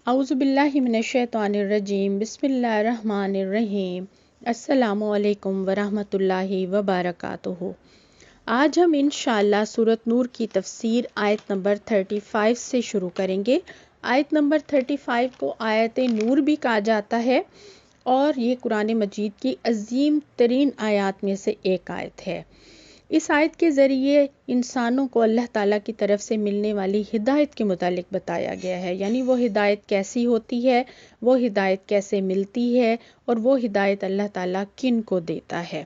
اعوذ باللہ من الشیطان الرجیم بسم اللہ الرحمن الرحیم السلام علیکم ورحمۃ اللہ وبرکاتہ۔ آج ہم انشاءاللہ سورۃ نور کی تفسیر آیت نمبر 35 سے شروع کریں گے۔ آیت نمبر 35 کو آیت نور بھی کہا جاتا ہے اور یہ قرآن مجید کی عظیم ترین آیات میں سے ایک آیت ہے۔ اس آیت کے ذریعے انسانوں کو اللہ تعالیٰ کی طرف سے ملنے والی ہدایت کے متعلق بتایا گیا ہے، یعنی وہ ہدایت کیسی ہوتی ہے، وہ ہدایت کیسے ملتی ہے اور وہ ہدایت اللہ تعالیٰ کن کو دیتا ہے۔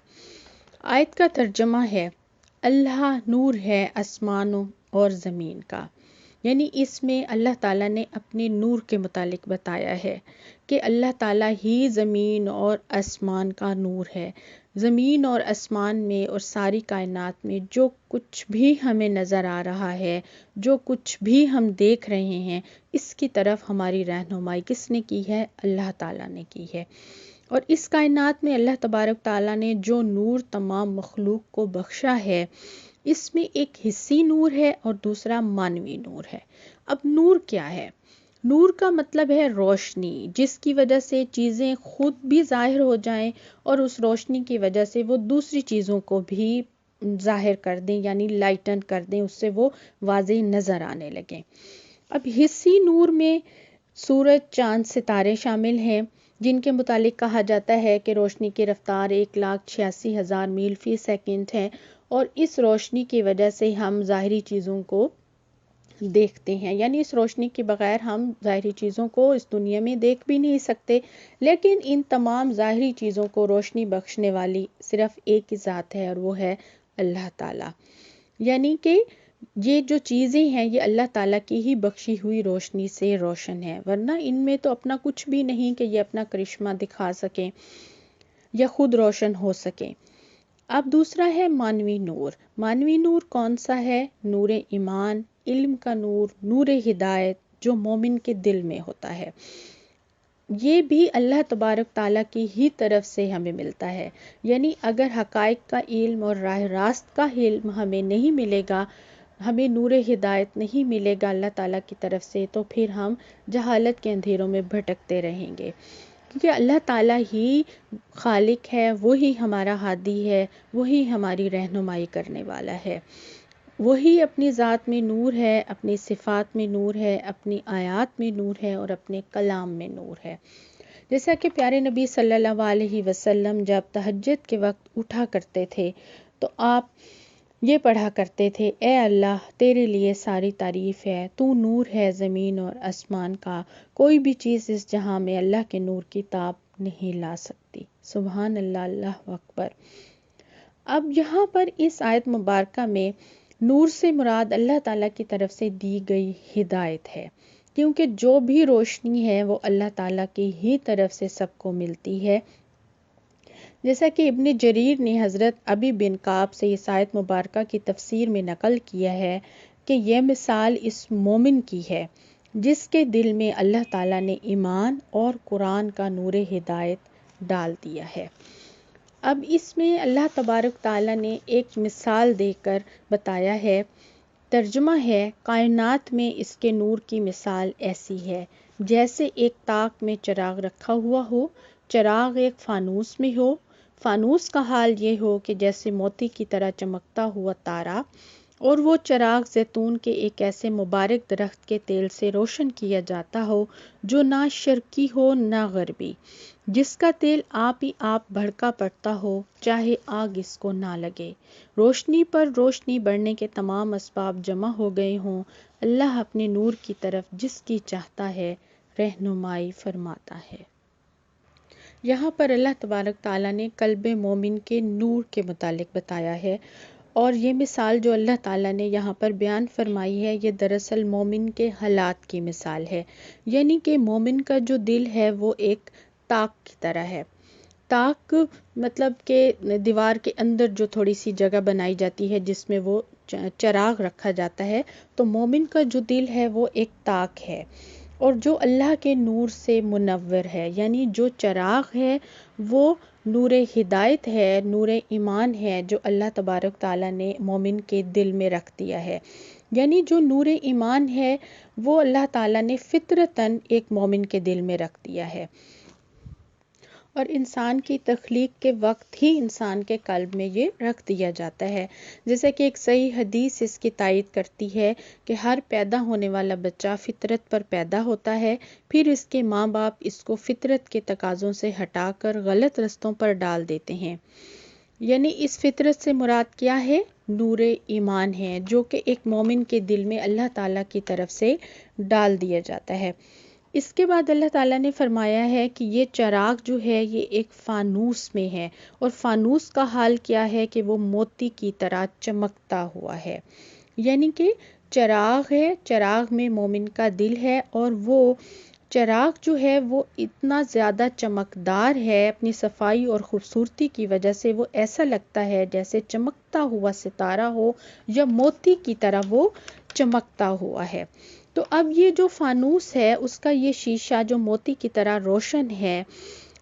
آیت کا ترجمہ ہے، اللہ نور ہے آسمانوں اور زمین کا، یعنی اس میں اللہ تعالیٰ نے اپنے نور کے متعلق بتایا ہے کہ اللہ تعالیٰ ہی زمین اور آسمان کا نور ہے۔ زمین اور آسمان میں اور ساری کائنات میں جو کچھ بھی ہمیں نظر آ رہا ہے، جو کچھ بھی ہم دیکھ رہے ہیں، اس کی طرف ہماری رہنمائی کس نے کی ہے؟ اللہ تعالیٰ نے کی ہے۔ اور اس کائنات میں اللہ تبارک تعالیٰ نے جو نور تمام مخلوق کو بخشا ہے، اس میں ایک حسی نور ہے اور دوسرا معنوی نور ہے۔ اب نور کیا ہے؟ نور کا مطلب ہے روشنی، جس کی وجہ سے چیزیں خود بھی ظاہر ہو جائیں اور اس روشنی کی وجہ سے وہ دوسری چیزوں کو بھی ظاہر کر دیں، یعنی لائٹن کر دیں، اس سے وہ واضح نظر آنے لگیں۔ اب حسی نور میں سورج، چاند، ستارے شامل ہیں، جن کے متعلق کہا جاتا ہے کہ روشنی کی رفتار 1,86,000 میل فی سیکنڈ ہے اور اس روشنی کی وجہ سے ہم ظاہری چیزوں کو دیکھتے ہیں، یعنی اس روشنی کے بغیر ہم ظاہری چیزوں کو اس دنیا میں دیکھ بھی نہیں سکتے، لیکن ان تمام ظاہری چیزوں کو روشنی بخشنے والی صرف ایک ہی ذات ہے اور وہ ہے اللہ تعالیٰ۔ یعنی کہ یہ جو چیزیں ہیں یہ اللہ تعالیٰ کی ہی بخشی ہوئی روشنی سے روشن ہے، ورنہ ان میں تو اپنا کچھ بھی نہیں کہ یہ اپنا کرشمہ دکھا سکیں یا خود روشن ہو سکیں۔ اب دوسرا ہے معنوی نور۔ معنوی نور کون سا ہے؟ نور ایمان، علم کا نور، نور ہدایت، جو مومن کے دل میں ہوتا ہے۔ یہ بھی اللہ تبارک تعالیٰ کی ہی طرف سے ہمیں ملتا ہے، یعنی اگر حقائق کا علم اور راہ راست کا علم ہمیں نہیں ملے گا، ہمیں نور ہدایت نہیں ملے گا اللہ تعالیٰ کی طرف سے، تو پھر ہم جہالت کے اندھیروں میں بھٹکتے رہیں گے، کیونکہ اللہ تعالیٰ ہی خالق ہے، وہی ہمارا ہادی ہے، وہی ہماری رہنمائی کرنے والا ہے، وہی اپنی ذات میں نور ہے، اپنی صفات میں نور ہے، اپنی آیات میں نور ہے اور اپنے کلام میں نور ہے۔ جیسا کہ پیارے نبی صلی اللہ علیہ وسلم جب تہجد کے وقت اٹھا کرتے تھے تو آپ یہ پڑھا کرتے تھے، اے اللہ تیرے لیے ساری تعریف ہے، تو نور ہے زمین اور آسمان کا، کوئی بھی چیز اس جہاں میں اللہ کے نور کی تاب نہیں لا سکتی۔ سبحان اللہ، اللہ اکبر۔ اب یہاں پر اس آیت مبارکہ میں نور سے مراد اللہ تعالیٰ کی طرف سے دی گئی ہدایت ہے، کیونکہ جو بھی روشنی ہے وہ اللہ تعالیٰ کی ہی طرف سے سب کو ملتی ہے۔ جیسا کہ ابن جریر نے حضرت ابی بن کعب سے اس آیت مبارکہ کی تفسیر میں نقل کیا ہے کہ یہ مثال اس مومن کی ہے جس کے دل میں اللہ تعالیٰ نے ایمان اور قرآن کا نور ہدایت ڈال دیا ہے۔ اب اس میں اللہ تبارک تعالیٰ نے ایک مثال دے کر بتایا ہے، ترجمہ ہے، کائنات میں اس کے نور کی مثال ایسی ہے جیسے ایک تاک میں چراغ رکھا ہوا ہو، چراغ ایک فانوس میں ہو، فانوس کا حال یہ ہو کہ جیسے موتی کی طرح چمکتا ہوا تارا، اور وہ چراغ زیتون کے ایک ایسے مبارک درخت کے تیل سے روشن کیا جاتا ہو جو نہ شرقی ہو نہ غربی، جس کا تیل آپ ہی آپ بھڑکا پڑتا ہو چاہے آگ اس کو نہ لگے، روشنی پر روشنی بڑھنے کے تمام اسباب جمع ہو گئے ہوں، اللہ اپنے نور کی طرف جس کی چاہتا ہے رہنمائی فرماتا ہے۔ یہاں پر اللہ تبارک تعالیٰ نے قلب مومن کے نور کے متعلق بتایا ہے، اور یہ مثال جو اللہ تعالیٰ نے یہاں پر بیان فرمائی ہے یہ دراصل مومن کے حالات کی مثال ہے، یعنی کہ مومن کا جو دل ہے وہ ایک تاک کی طرح ہے۔ تاک مطلب کہ دیوار کے اندر جو تھوڑی سی جگہ بنائی جاتی ہے جس میں وہ چراغ رکھا جاتا ہے، تو مومن کا جو دل ہے وہ ایک تاک ہے، اور جو اللہ کے نور سے منور ہے، یعنی جو چراغ ہے وہ نور ہدایت ہے، نور ایمان ہے جو اللہ تبارک تعالیٰ نے مومن کے دل میں رکھ دیا ہے۔ یعنی جو نور ایمان ہے وہ اللہ تعالیٰ نے فطرتاً ایک مومن کے دل میں رکھ دیا ہے، اور انسان کی تخلیق کے وقت ہی انسان کے قلب میں یہ رکھ دیا جاتا ہے۔ جیسے کہ ایک صحیح حدیث اس کی تائید کرتی ہے کہ ہر پیدا ہونے والا بچہ فطرت پر پیدا ہوتا ہے، پھر اس کے ماں باپ اس کو فطرت کے تقاضوں سے ہٹا کر غلط رستوں پر ڈال دیتے ہیں۔ یعنی اس فطرت سے مراد کیا ہے؟ نور ایمان ہے، جو کہ ایک مومن کے دل میں اللہ تعالیٰ کی طرف سے ڈال دیا جاتا ہے۔ اس کے بعد اللہ تعالیٰ نے فرمایا ہے کہ یہ چراغ جو ہے یہ ایک فانوس میں ہے، اور فانوس کا حال کیا ہے کہ وہ موتی کی طرح چمکتا ہوا ہے۔ یعنی کہ چراغ ہے، چراغ میں مومن کا دل ہے، اور وہ چراغ جو ہے وہ اتنا زیادہ چمکدار ہے، اپنی صفائی اور خوبصورتی کی وجہ سے وہ ایسا لگتا ہے جیسے چمکتا ہوا ستارہ ہو یا موتی کی طرح وہ چمکتا ہوا ہے۔ تو اب یہ جو فانوس ہے اس کا یہ شیشہ جو موتی کی طرح روشن ہے،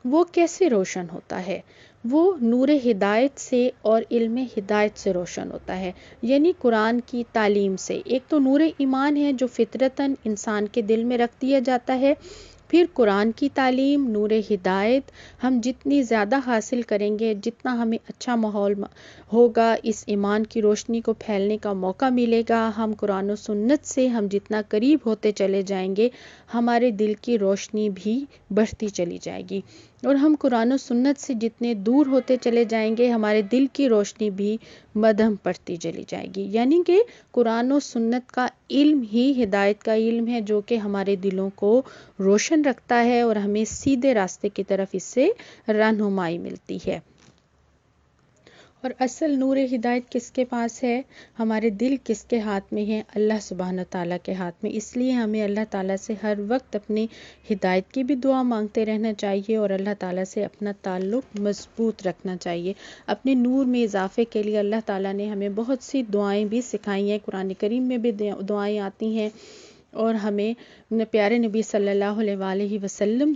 وہ کیسے روشن ہوتا ہے؟ وہ نور ہدایت سے اور علم ہدایت سے روشن ہوتا ہے، یعنی قرآن کی تعلیم سے۔ ایک تو نور ایمان ہے جو فطرتاً انسان کے دل میں رکھ دیا جاتا ہے، پھر قرآن کی تعلیم، نور ہدایت ہم جتنی زیادہ حاصل کریں گے، جتنا ہمیں اچھا ماحول ہوگا، اس ایمان کی روشنی کو پھیلنے کا موقع ملے گا، ہم قرآن و سنت سے ہم جتنا قریب ہوتے چلے جائیں گے، ہمارے دل کی روشنی بھی بڑھتی چلی جائے گی، اور ہم قرآن و سنت سے جتنے دور ہوتے چلے جائیں گے ہمارے دل کی روشنی بھی مدھم پڑتی چلی جائے گی۔ یعنی کہ قرآن و سنت کا علم ہی ہدایت کا علم ہے جو کہ ہمارے دلوں کو روشن رکھتا ہے اور ہمیں سیدھے راستے کی طرف اس سے رہنمائی ملتی ہے۔ اور اصل نور ہدایت کس کے پاس ہے؟ ہمارے دل کس کے ہاتھ میں ہے؟ اللہ سبحانہ تعالیٰ کے ہاتھ میں۔ اس لیے ہمیں اللہ تعالیٰ سے ہر وقت اپنی ہدایت کی بھی دعا مانگتے رہنا چاہیے، اور اللہ تعالیٰ سے اپنا تعلق مضبوط رکھنا چاہیے۔ اپنے نور میں اضافے کے لیے اللہ تعالیٰ نے ہمیں بہت سی دعائیں بھی سکھائی ہیں، قرآن کریم میں بھی دعائیں آتی ہیں، اور ہمیں پیارے نبی صلی اللہ علیہ وآلہ وسلم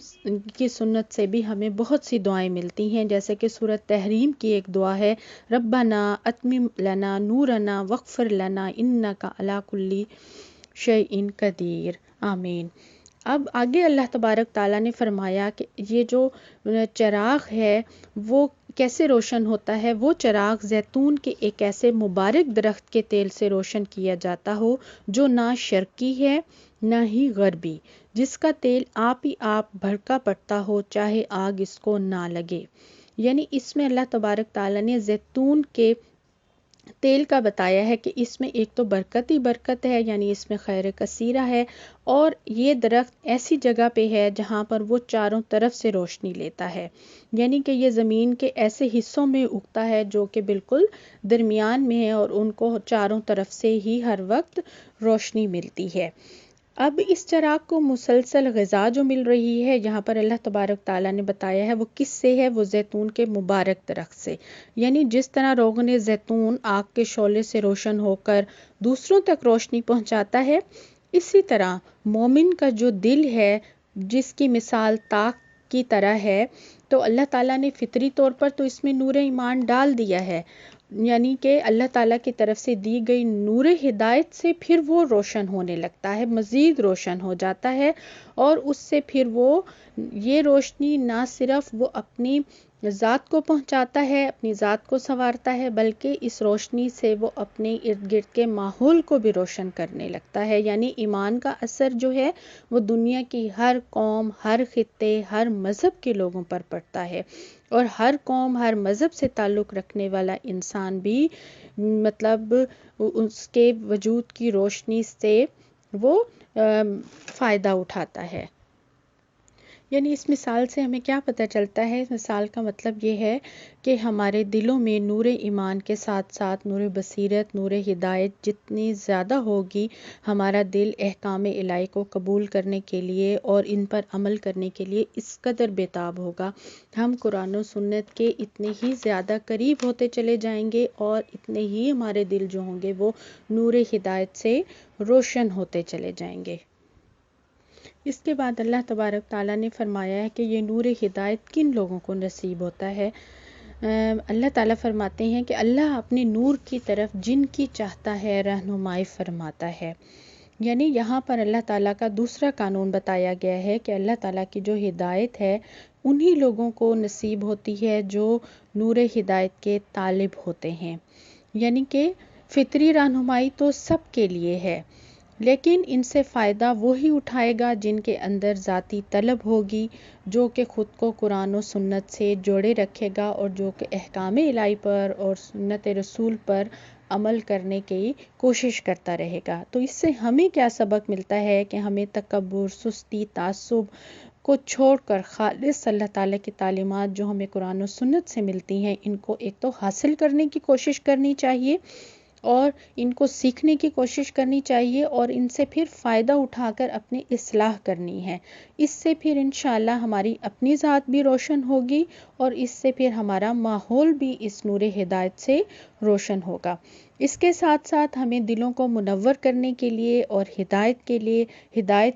کی سنت سے بھی ہمیں بہت سی دعائیں ملتی ہیں، جیسے کہ سورۃ تحریم کی ایک دعا ہے، ربنا اتمم لنا نورنا واغفر لنا انک علی کل شیء قدیر، آمین۔ اب آگے اللہ تبارک تعالیٰ نے فرمایا کہ یہ جو چراغ ہے وہ کیسے روشن ہوتا ہے؟ وہ چراغ زیتون کے ایک ایسے مبارک درخت کے تیل سے روشن کیا جاتا ہو جو نہ شرقی ہے نہ ہی غربی، جس کا تیل آپ ہی آپ بھڑکا پڑتا ہو چاہے آگ اس کو نہ لگے۔ یعنی اس میں اللہ تبارک تعالیٰ نے زیتون کے تیل کا بتایا ہے کہ اس میں ایک تو برکت ہی برکت ہے، یعنی اس میں خیر کثیرہ ہے، اور یہ درخت ایسی جگہ پہ ہے جہاں پر وہ چاروں طرف سے روشنی لیتا ہے، یعنی کہ یہ زمین کے ایسے حصوں میں اگتا ہے جو کہ بالکل درمیان میں ہے، اور ان کو چاروں طرف سے ہی ہر وقت روشنی ملتی ہے۔ اب اس چراغ کو مسلسل غذا جو مل رہی ہے، یہاں پر اللہ تبارک تعالیٰ نے بتایا ہے وہ کس سے ہے؟ وہ زیتون کے مبارک درخت سے۔ یعنی جس طرح روغن زیتون آگ کے شعلے سے روشن ہو کر دوسروں تک روشنی پہنچاتا ہے، اسی طرح مومن کا جو دل ہے جس کی مثال تاک کی طرح ہے، تو اللہ تعالیٰ نے فطری طور پر تو اس میں نور ایمان ڈال دیا ہے، یعنی کہ اللہ تعالیٰ کی طرف سے دی گئی نور ہدایت سے پھر وہ روشن ہونے لگتا ہے، مزید روشن ہو جاتا ہے، اور اس سے پھر وہ یہ روشنی نہ صرف وہ اپنی ذات کو پہنچاتا ہے، اپنی ذات کو سنوارتا ہے، بلکہ اس روشنی سے وہ اپنے ارد گرد کے ماحول کو بھی روشن کرنے لگتا ہے۔ یعنی ایمان کا اثر جو ہے وہ دنیا کی ہر قوم، ہر خطے، ہر مذہب کے لوگوں پر پڑتا ہے، اور ہر قوم، ہر مذہب سے تعلق رکھنے والا انسان بھی مطلب اس کے وجود کی روشنی سے وہ فائدہ اٹھاتا ہے۔ یعنی اس مثال سے ہمیں کیا پتہ چلتا ہے؟ اس مثال کا مطلب یہ ہے کہ ہمارے دلوں میں نور ایمان کے ساتھ ساتھ نور بصیرت، نور ہدایت جتنی زیادہ ہوگی، ہمارا دل احکام الہی کو قبول کرنے کے لیے اور ان پر عمل کرنے کے لیے اس قدر بیتاب ہوگا، ہم قرآن و سنت کے اتنے ہی زیادہ قریب ہوتے چلے جائیں گے، اور اتنے ہی ہمارے دل جو ہوں گے وہ نور ہدایت سے روشن ہوتے چلے جائیں گے۔ اس کے بعد اللہ تبارک تعالیٰ نے فرمایا ہے کہ یہ نور ہدایت کن لوگوں کو نصیب ہوتا ہے۔ اللہ تعالیٰ فرماتے ہیں کہ اللہ اپنے نور کی طرف جن کی چاہتا ہے رہنمائی فرماتا ہے۔ یعنی یہاں پر اللہ تعالیٰ کا دوسرا قانون بتایا گیا ہے کہ اللہ تعالیٰ کی جو ہدایت ہے انہی لوگوں کو نصیب ہوتی ہے جو نور ہدایت کے طالب ہوتے ہیں۔ یعنی کہ فطری رہنمائی تو سب کے لیے ہے، لیکن ان سے فائدہ وہی اٹھائے گا جن کے اندر ذاتی طلب ہوگی، جو کہ خود کو قرآن و سنت سے جوڑے رکھے گا اور جو کہ احکام الہی پر اور سنت رسول پر عمل کرنے کی کوشش کرتا رہے گا۔ تو اس سے ہمیں کیا سبق ملتا ہے کہ ہمیں تکبر، سستی، تعصب کو چھوڑ کر خالص اللہ تعالیٰ کی تعلیمات جو ہمیں قرآن و سنت سے ملتی ہیں ان کو ایک تو حاصل کرنے کی کوشش کرنی چاہیے اور ان کو سیکھنے کی کوشش کرنی چاہیے اور ان سے پھر فائدہ اٹھا کر اپنی اصلاح کرنی ہے۔ اس سے پھر انشاءاللہ ہماری اپنی ذات بھی روشن ہوگی اور اس سے پھر ہمارا ماحول بھی اس نور ہدایت سے روشن ہوگا۔ اس کے ساتھ ساتھ ہمیں دلوں کو منور کرنے کے لیے اور ہدایت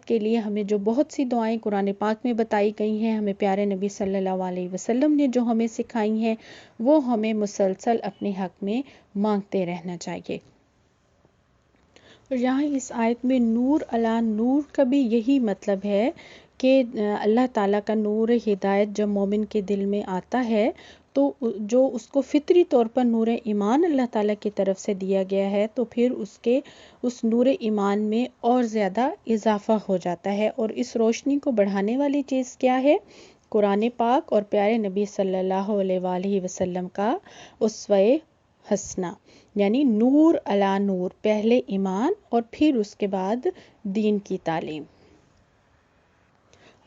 کے لیے ہمیں جو بہت سی دعائیں قرآن پاک میں بتائی گئی ہیں، ہمیں پیارے نبی صلی اللہ علیہ وسلم نے جو ہمیں سکھائی ہیں، وہ ہمیں مسلسل اپنے حق میں مانگتے رہنا چاہیے۔ اور یہاں اس آیت میں نور علی نور کا بھی یہی مطلب ہے کہ اللہ تعالیٰ کا نور ہدایت جب مومن کے دل میں آتا ہے تو جو اس کو فطری طور پر نور ایمان اللہ تعالیٰ کی طرف سے دیا گیا ہے تو پھر اس نور ایمان میں اور زیادہ اضافہ ہو جاتا ہے، اور اس روشنی کو بڑھانے والی چیز کیا ہے؟ قرآن پاک اور پیارے نبی صلی اللہ علیہ وآلہ وسلم کا اسوہ حسنہ، یعنی نور علی نور، پہلے ایمان اور پھر اس کے بعد دین کی تعلیم۔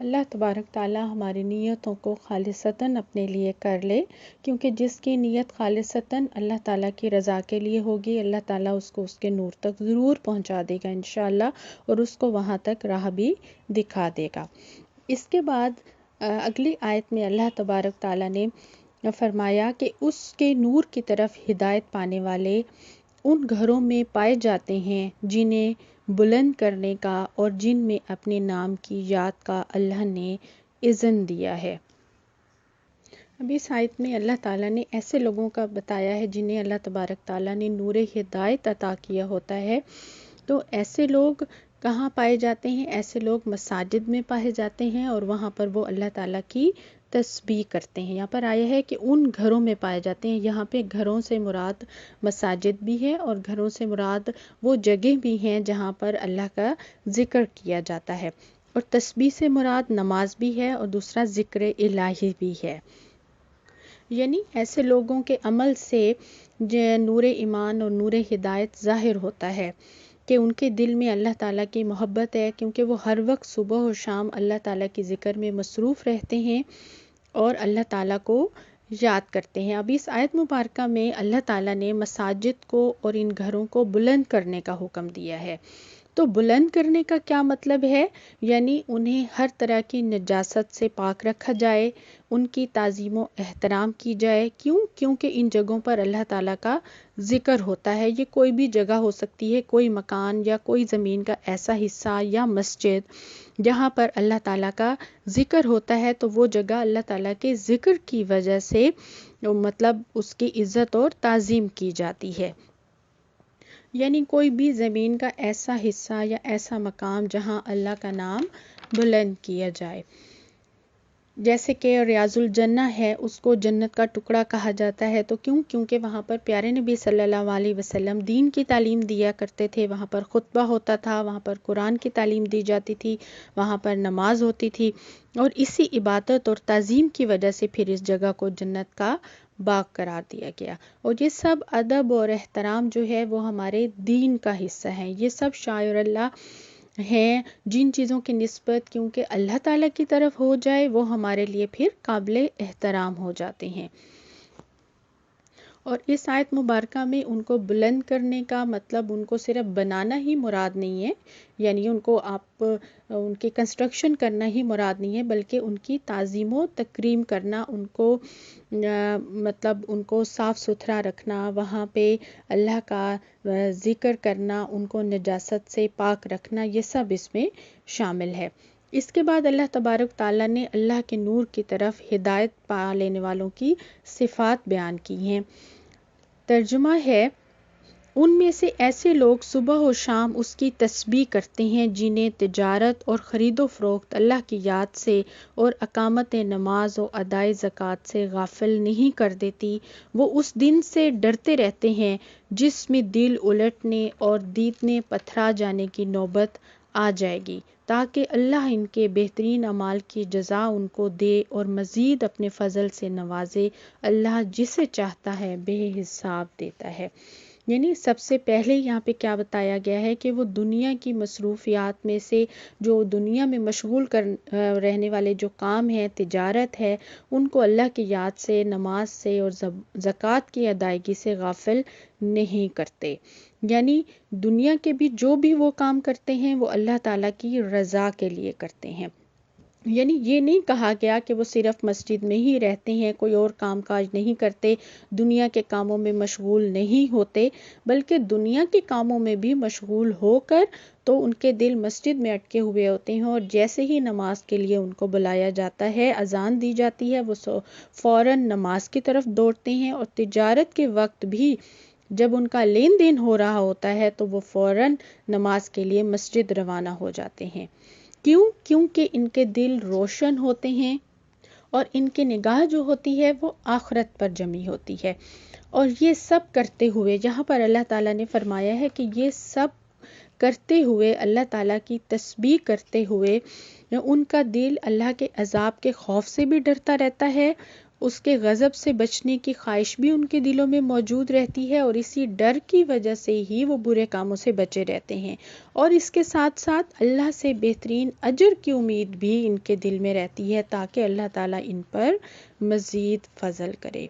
اللہ تبارک تعالیٰ ہماری نیتوں کو خالصتاً اپنے لیے کر لے، کیونکہ جس کی نیت خالصتاً اللہ تعالیٰ کی رضا کے لیے ہوگی، اللہ تعالیٰ اس کو اس کے نور تک ضرور پہنچا دے گا انشاءاللہ، اور اس کو وہاں تک راہ بھی دکھا دے گا۔ اس کے بعد اگلی آیت میں اللہ تبارک تعالیٰ نے فرمایا کہ اس کے نور کی طرف ہدایت پانے والے ان گھروں میں پائے جاتے ہیں جنہیں بلند کرنے کا اور جن میں اپنے نام کی یاد کا اللہ نے اذن دیا ہے۔ اب اس آیت میں اللہ تعالیٰ نے ایسے لوگوں کا بتایا ہے جنہیں اللہ تبارک تعالیٰ نے نور ہدایت عطا کیا ہوتا ہے۔ تو ایسے لوگ کہاں پائے جاتے ہیں؟ ایسے لوگ مساجد میں پائے جاتے ہیں اور وہاں پر وہ اللہ تعالیٰ کی تسبیح کرتے ہیں۔ یہاں پر آیا ہے کہ ان گھروں میں پائے جاتے ہیں، یہاں پہ گھروں سے مراد مساجد بھی ہے اور گھروں سے مراد وہ جگہ بھی ہیں جہاں پر اللہ کا ذکر کیا جاتا ہے، اور تسبیح سے مراد نماز بھی ہے اور دوسرا ذکر الہی بھی ہے۔ یعنی ایسے لوگوں کے عمل سے نور ایمان اور نور ہدایت ظاہر ہوتا ہے کہ ان کے دل میں اللہ تعالیٰ کی محبت ہے، کیونکہ وہ ہر وقت صبح اور شام اللہ تعالیٰ کی ذکر میں مصروف رہتے ہیں اور اللہ تعالیٰ کو یاد کرتے ہیں۔ اب اس آیت مبارکہ میں اللہ تعالیٰ نے مساجد کو اور ان گھروں کو بلند کرنے کا حکم دیا ہے۔ تو بلند کرنے کا کیا مطلب ہے؟ یعنی انہیں ہر طرح کی نجاست سے پاک رکھا جائے، ان کی تعظیم و احترام کی جائے۔ کیونکہ ان جگہوں پر اللہ تعالیٰ کا ذکر ہوتا ہے۔ یہ کوئی بھی جگہ ہو سکتی ہے، کوئی مکان یا کوئی زمین کا ایسا حصہ یا مسجد جہاں پر اللہ تعالیٰ کا ذکر ہوتا ہے، تو وہ جگہ اللہ تعالیٰ کے ذکر کی وجہ سے مطلب اس کی عزت اور تعظیم کی جاتی ہے۔ یعنی کوئی بھی زمین کا ایسا حصہ یا ایسا مقام جہاں اللہ کا نام بلند کیا جائے، جیسے کہ ریاض الجنہ ہے، اس کو جنت کا ٹکڑا کہا جاتا ہے۔ تو کیونکہ وہاں پر پیارے نبی صلی اللہ علیہ وسلم دین کی تعلیم دیا کرتے تھے، وہاں پر خطبہ ہوتا تھا، وہاں پر قرآن کی تعلیم دی جاتی تھی، وہاں پر نماز ہوتی تھی، اور اسی عبادت اور تعظیم کی وجہ سے پھر اس جگہ کو جنت کا باغ قرار دیا گیا۔ اور یہ سب ادب اور احترام جو ہے وہ ہمارے دین کا حصہ ہے۔ یہ سب شاعر اللہ ہیں جن چیزوں کی نسبت کیونکہ اللہ تعالیٰ کی طرف ہو جائے وہ ہمارے لیے پھر قابل احترام ہو جاتے ہیں۔ اور اس آیت مبارکہ میں ان کو بلند کرنے کا مطلب ان کو صرف بنانا ہی مراد نہیں ہے، یعنی ان کو ان کی کنسٹرکشن کرنا ہی مراد نہیں ہے، بلکہ ان کی تعظیم و تکریم کرنا، ان کو مطلب ان کو صاف ستھرا رکھنا، وہاں پہ اللہ کا ذکر کرنا، ان کو نجاست سے پاک رکھنا، یہ سب اس میں شامل ہے۔ اس کے بعد اللہ تبارک تعالیٰ نے اللہ کے نور کی طرف ہدایت پا لینے والوں کی صفات بیان کی ہیں۔ ترجمہ ہے، ان میں سے ایسے لوگ صبح و شام اس کی تسبیح کرتے ہیں جنہیں تجارت اور خرید و فروخت اللہ کی یاد سے اور اقامت نماز و ادائے زکوٰۃ سے غافل نہیں کر دیتی۔ وہ اس دن سے ڈرتے رہتے ہیں جس میں دل الٹنے اور دیدنے پتھرا جانے کی نوبت آ جائے گی، تاکہ اللہ ان کے بہترین اعمال کی جزا ان کو دے اور مزید اپنے فضل سے نوازے۔ اللہ جسے چاہتا ہے بے حساب دیتا ہے۔ یعنی سب سے پہلے یہاں پہ کیا بتایا گیا ہے کہ وہ دنیا کی مصروفیات میں سے جو دنیا میں مشغول رہنے والے جو کام ہیں، تجارت ہے، ان کو اللہ کی یاد سے، نماز سے اور زکوٰۃ کی ادائیگی سے غافل نہیں کرتے۔ یعنی دنیا کے بھی جو بھی وہ کام کرتے ہیں وہ اللہ تعالیٰ کی رضا کے لیے کرتے ہیں۔ یعنی یہ نہیں کہا گیا کہ وہ صرف مسجد میں ہی رہتے ہیں، کوئی اور کام کاج نہیں کرتے، دنیا کے کاموں میں مشغول نہیں ہوتے، بلکہ دنیا کے کاموں میں بھی مشغول ہو کر تو ان کے دل مسجد میں اٹکے ہوئے ہوتے ہیں، اور جیسے ہی نماز کے لیے ان کو بلایا جاتا ہے، اذان دی جاتی ہے، وہ فوراً نماز کی طرف دوڑتے ہیں، اور تجارت کے وقت بھی جب ان کا لین دین ہو رہا ہوتا ہے تو وہ فوراً نماز کے لیے مسجد روانہ ہو جاتے ہیں۔ کیونکہ ان کے دل روشن ہوتے ہیں اور ان کی نگاہ جو ہوتی ہے وہ آخرت پر جمی ہوتی ہے۔ اور یہ سب کرتے ہوئے یہاں پر اللہ تعالیٰ نے فرمایا ہے کہ یہ سب کرتے ہوئے، اللہ تعالیٰ کی تسبیح کرتے ہوئے، ان کا دل اللہ کے عذاب کے خوف سے بھی ڈرتا رہتا ہے، اس کے غضب سے بچنے کی خواہش بھی ان کے دلوں میں موجود رہتی ہے، اور اسی ڈر کی وجہ سے ہی وہ برے کاموں سے بچے رہتے ہیں، اور اس کے ساتھ ساتھ اللہ سے بہترین اجر کی امید بھی ان کے دل میں رہتی ہے، تاکہ اللہ تعالیٰ ان پر مزید فضل کرے۔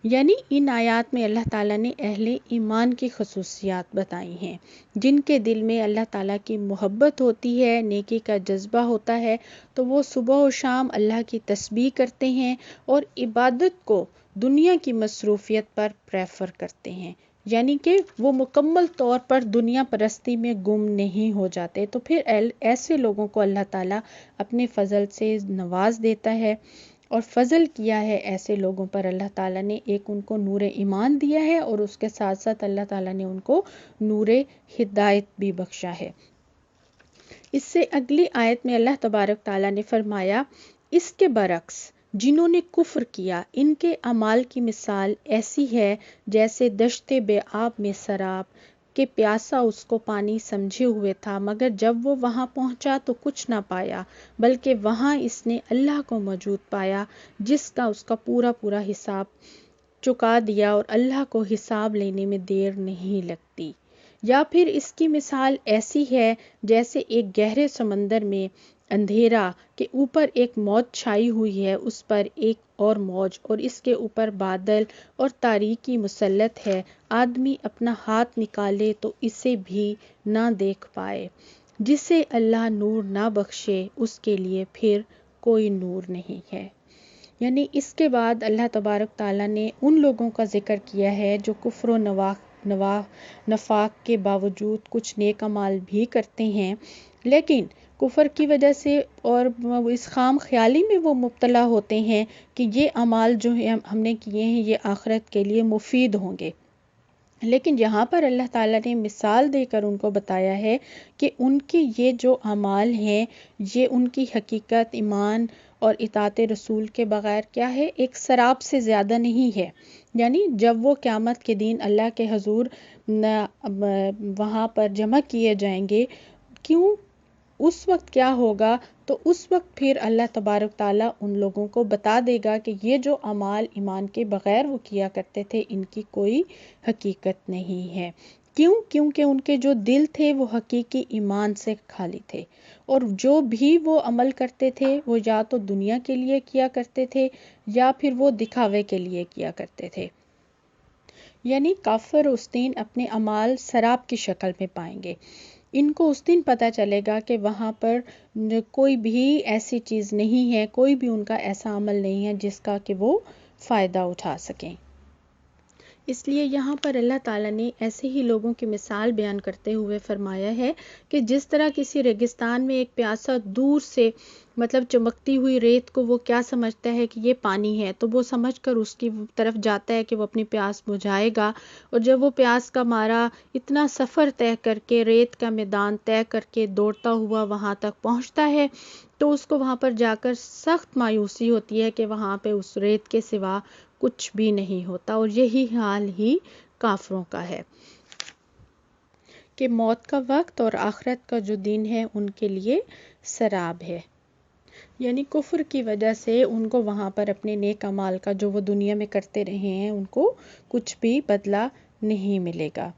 یعنی ان آیات میں اللہ تعالیٰ نے اہل ایمان کی خصوصیات بتائی ہیں، جن کے دل میں اللہ تعالیٰ کی محبت ہوتی ہے، نیکی کا جذبہ ہوتا ہے، تو وہ صبح و شام اللہ کی تسبیح کرتے ہیں اور عبادت کو دنیا کی مصروفیت پر پریفر کرتے ہیں، یعنی کہ وہ مکمل طور پر دنیا پرستی میں گم نہیں ہو جاتے۔ تو پھر ایسے لوگوں کو اللہ تعالیٰ اپنے فضل سے نواز دیتا ہے، اور فضل کیا ہے ایسے لوگوں پر اللہ تعالیٰ نے، ایک ان کو نور ایمان دیا ہے، اور اس کے ساتھ ساتھ اللہ تعالیٰ نے ان کو نور ہدایت بھی بخشا ہے۔ اس سے اگلی آیت میں اللہ تبارک تعالیٰ نے فرمایا، اس کے برعکس جنہوں نے کفر کیا، ان کے اعمال کی مثال ایسی ہے جیسے دشت بے آب میں سراب کہ پیاسا اس کو پانی سمجھے ہوئے تھا، مگر جب وہ وہاں پہنچا تو کچھ نہ پایا، بلکہ وہاں اس نے اللہ کو موجود پایا جس کا اس کا پورا حساب چکا دیا، اور اللہ کو حساب لینے میں دیر نہیں لگتی۔ یا پھر اس کی مثال ایسی ہے جیسے ایک گہرے سمندر میں اندھیرا کے اوپر ایک موج چھائی ہوئی ہے، اس پر ایک اور موج، اور اس کے اوپر بادل اور تاریکی مسلط ہے، آدمی اپنا ہاتھ نکالے تو اسے بھی نہ دیکھ پائے۔ جسے اللہ نور نہ بخشے اس کے لیے پھر کوئی نور نہیں ہے۔ یعنی اس کے بعد اللہ تبارک تعالیٰ نے ان لوگوں کا ذکر کیا ہے جو کفر و نفاق کے باوجود کچھ نیک اعمال بھی کرتے ہیں، لیکن کفر کی وجہ سے اور اس خام خیالی میں وہ مبتلا ہوتے ہیں کہ یہ اعمال جو ہم نے کیے ہیں یہ آخرت کے لیے مفید ہوں گے۔ لیکن یہاں پر اللہ تعالیٰ نے مثال دے کر ان کو بتایا ہے کہ ان کے یہ جو اعمال ہیں یہ ان کی حقیقت ایمان اور اطاعت رسول کے بغیر کیا ہے، ایک سراب سے زیادہ نہیں ہے۔ یعنی جب وہ قیامت کے دن اللہ کے حضور وہاں پر جمع کیے جائیں گے، اس وقت کیا ہوگا، تو اس وقت پھر اللہ تبارک تعالیٰ ان لوگوں کو بتا دے گا کہ یہ جو اعمال ایمان کے بغیر وہ کیا کرتے تھے ان کی کوئی حقیقت نہیں ہے۔ کیونکہ ان کے جو دل تھے وہ حقیقی ایمان سے خالی تھے، اور جو بھی وہ عمل کرتے تھے وہ یا تو دنیا کے لیے کیا کرتے تھے یا پھر وہ دکھاوے کے لیے کیا کرتے تھے۔ یعنی کافر اس دن اپنے اعمال سراب کی شکل میں پائیں گے۔ ان کو اس دن پتہ چلے گا کہ وہاں پر کوئی بھی ایسی چیز نہیں ہے، کوئی بھی ان کا ایسا عمل نہیں ہے جس کا کہ وہ فائدہ اٹھا سکیں۔ اس لیے یہاں پر اللہ تعالیٰ نے ایسے ہی لوگوں کی مثال بیان کرتے ہوئے فرمایا ہے کہ جس طرح کسی ریگستان میں ایک پیاسا دور سے مطلب چمکتی ہوئی ریت کو وہ کیا سمجھتا ہے کہ یہ پانی ہے، تو وہ سمجھ کر اس کی طرف جاتا ہے کہ وہ اپنی پیاس بجھائے گا، اور جب وہ پیاس کا مارا اتنا سفر طے کر کے ریت کا میدان طے کر کے دوڑتا ہوا وہاں تک پہنچتا ہے تو اس کو وہاں پر جا کر سخت مایوسی ہوتی ہے کہ وہاں پہ اس ریت کے سوا کچھ بھی نہیں ہوتا، اور یہی حال ہی کافروں کا ہے کہ موت کا وقت اور آخرت کا جو دن ہے ان کے لیے سراب ہے، یعنی کفر کی وجہ سے ان کو وہاں پر اپنے نیک اعمال کا جو وہ دنیا میں کرتے رہے ہیں ان کو کچھ بھی بدلہ نہیں ملے گا۔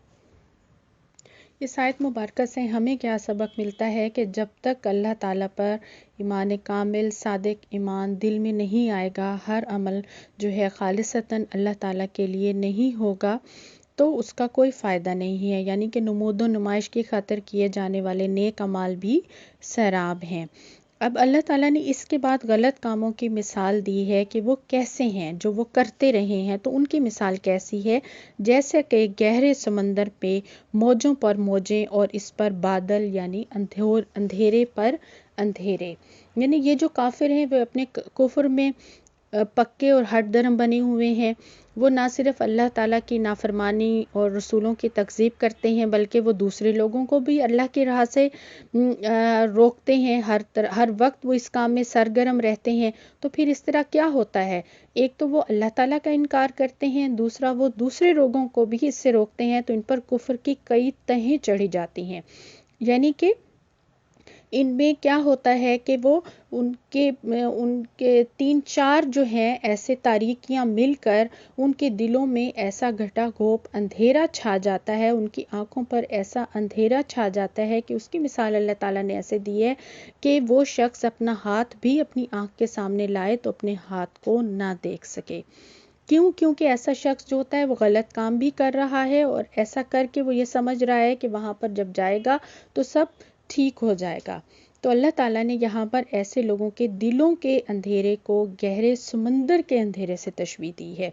اس آیت مبارکہ سے ہمیں کیا سبق ملتا ہے کہ جب تک اللہ تعالیٰ پر ایمان کامل صادق ایمان دل میں نہیں آئے گا، ہر عمل جو ہے خالصتاً اللہ تعالیٰ کے لیے نہیں ہوگا تو اس کا کوئی فائدہ نہیں ہے، یعنی کہ نمود و نمائش کی خاطر کیے جانے والے نیک اعمال بھی سراب ہیں۔ اب اللہ تعالیٰ نے اس کے بعد غلط کاموں کی مثال دی ہے کہ وہ کیسے ہیں، جو وہ کرتے رہے ہیں تو ان کی مثال کیسی ہے، جیسے کہ گہرے سمندر پہ موجوں پر موجیں اور اس پر بادل، یعنی اندھیرے پر اندھیرے، یعنی یہ جو کافر ہیں وہ اپنے کفر میں پکے اور ہٹ درم بنے ہوئے ہیں، وہ نہ صرف اللہ تعالیٰ کی نافرمانی اور رسولوں کی تکذیب کرتے ہیں بلکہ وہ دوسرے لوگوں کو بھی اللہ کی راہ سے روکتے ہیں، ہر وقت وہ اس کام میں سرگرم رہتے ہیں۔ تو پھر اس طرح کیا ہوتا ہے، ایک تو وہ اللہ تعالیٰ کا انکار کرتے ہیں، دوسرا وہ دوسرے لوگوں کو بھی اس سے روکتے ہیں، تو ان پر کفر کی کئی تہیں چڑھی جاتی ہیں، یعنی کہ ان میں کیا ہوتا ہے کہ وہ ان کے 3-4 جو ہیں ایسے تاریکیاں مل کر ان کے دلوں میں ایسا گھٹا گھوپ اندھیرا چھا جاتا ہے، ان کی آنکھوں پر ایسا اندھیرا چھا جاتا ہے کہ اس کی مثال اللہ تعالیٰ نے ایسے دی ہے کہ وہ شخص اپنا ہاتھ بھی اپنی آنکھ کے سامنے لائے تو اپنے ہاتھ کو نہ دیکھ سکے۔ کیونکہ ایسا شخص جو ہوتا ہے وہ غلط کام بھی کر رہا ہے اور ایسا کر کے وہ یہ سمجھ رہا ہے کہ وہاں پر جب جائے گا تو سب ٹھیک ہو جائے گا۔ تو اللہ تعالیٰ نے یہاں پر ایسے لوگوں کے دلوں کے اندھیرے کو گہرے سمندر کے اندھیرے سے تشبیہ دی ہے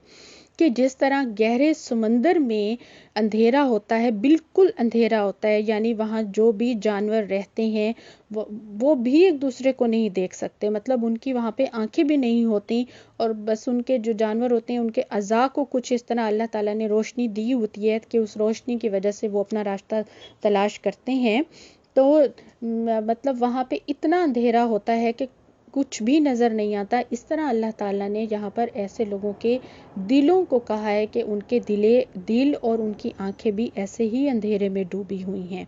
کہ جس طرح گہرے سمندر میں اندھیرا ہوتا ہے، بالکل اندھیرا ہوتا ہے، یعنی وہاں جو بھی جانور رہتے ہیں وہ بھی ایک دوسرے کو نہیں دیکھ سکتے، مطلب ان کی وہاں پہ آنکھیں بھی نہیں ہوتی، اور بس ان کے جو جانور ہوتے ہیں ان کے اعضاء کو کچھ اس طرح اللہ تعالیٰ نے روشنی دی ہوتی ہے کہ اس روشنی کی وجہ سے وہ اپنا راستہ تلاش کرتے ہیں، تو مطلب وہاں پہ اتنا اندھیرا ہوتا ہے کہ کچھ بھی نظر نہیں آتا۔ اس طرح اللہ تعالیٰ نے یہاں پر ایسے لوگوں کے دلوں کو کہا ہے کہ ان کے دل اور ان کی آنکھیں بھی ایسے ہی اندھیرے میں ڈوبی ہوئی ہیں۔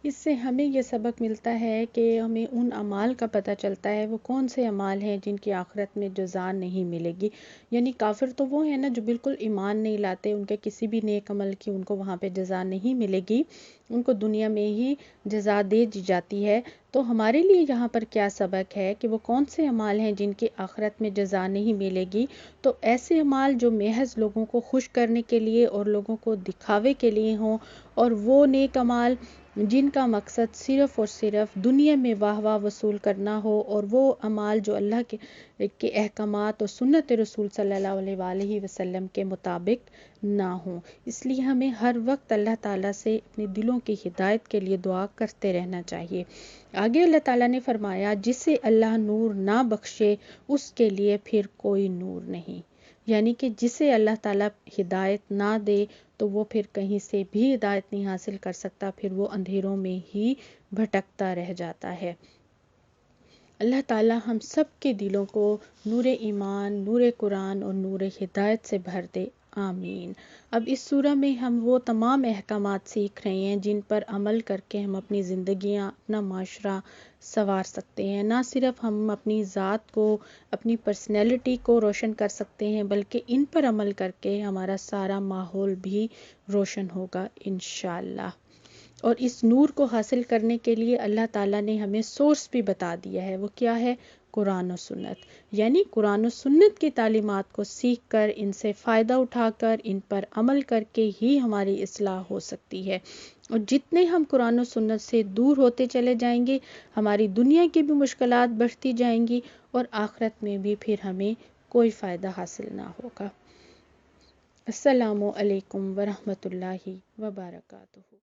اس سے ہمیں یہ سبق ملتا ہے کہ ہمیں ان اعمال کا پتہ چلتا ہے وہ کون سے اعمال ہیں جن کی آخرت میں جزا نہیں ملے گی، یعنی کافر تو وہ ہیں نا جو بالکل ایمان نہیں لاتے، ان کے کسی بھی نیک عمل کی ان کو وہاں پہ جزا نہیں ملے گی، ان کو دنیا میں ہی جزا دے دی جاتی ہے۔ تو ہمارے لیے یہاں پر کیا سبق ہے کہ وہ کون سے اعمال ہیں جن کی آخرت میں جزا نہیں ملے گی، تو ایسے اعمال جو محض لوگوں کو خوش کرنے کے لیے اور لوگوں کو دکھاوے کے لیے ہوں، اور وہ نیک اعمال جن کا مقصد صرف اور صرف دنیا میں واہ واہ وصول کرنا ہو، اور وہ اعمال جو اللہ کے احکامات اور سنت رسول صلی اللہ علیہ وآلہ وسلم کے مطابق نہ ہوں۔ اس لیے ہمیں ہر وقت اللہ تعالیٰ سے اپنے دلوں کی ہدایت کے لیے دعا کرتے رہنا چاہیے۔ آگے اللہ تعالیٰ نے فرمایا جسے اللہ نور نہ بخشے اس کے لیے پھر کوئی نور نہیں، یعنی کہ جسے اللہ تعالیٰ ہدایت نہ دے تو وہ پھر کہیں سے بھی ہدایت نہیں حاصل کر سکتا، پھر وہ اندھیروں میں ہی بھٹکتا رہ جاتا ہے۔ اللہ تعالیٰ ہم سب کے دلوں کو نور ایمان، نور قرآن اور نور ہدایت سے بھر دے، آمین۔ اب اس سورہ میں ہم وہ تمام احکامات سیکھ رہے ہیں جن پر عمل کر کے ہم اپنی زندگیاں، اپنا معاشرہ سنوار سکتے ہیں، نہ صرف ہم اپنی ذات کو، اپنی پرسنالٹی کو روشن کر سکتے ہیں بلکہ ان پر عمل کر کے ہمارا سارا ماحول بھی روشن ہوگا انشاءاللہ۔ اور اس نور کو حاصل کرنے کے لیے اللہ تعالیٰ نے ہمیں سورس بھی بتا دیا ہے، وہ کیا ہے؟ قرآن و سنت، یعنی قرآن و سنت کی تعلیمات کو سیکھ کر، ان سے فائدہ اٹھا کر، ان پر عمل کر کے ہی ہماری اصلاح ہو سکتی ہے، اور جتنے ہم قرآن و سنت سے دور ہوتے چلے جائیں گے ہماری دنیا کی بھی مشکلات بڑھتی جائیں گی اور آخرت میں بھی پھر ہمیں کوئی فائدہ حاصل نہ ہوگا۔ السلام علیکم ورحمۃ اللہ وبرکاتہ۔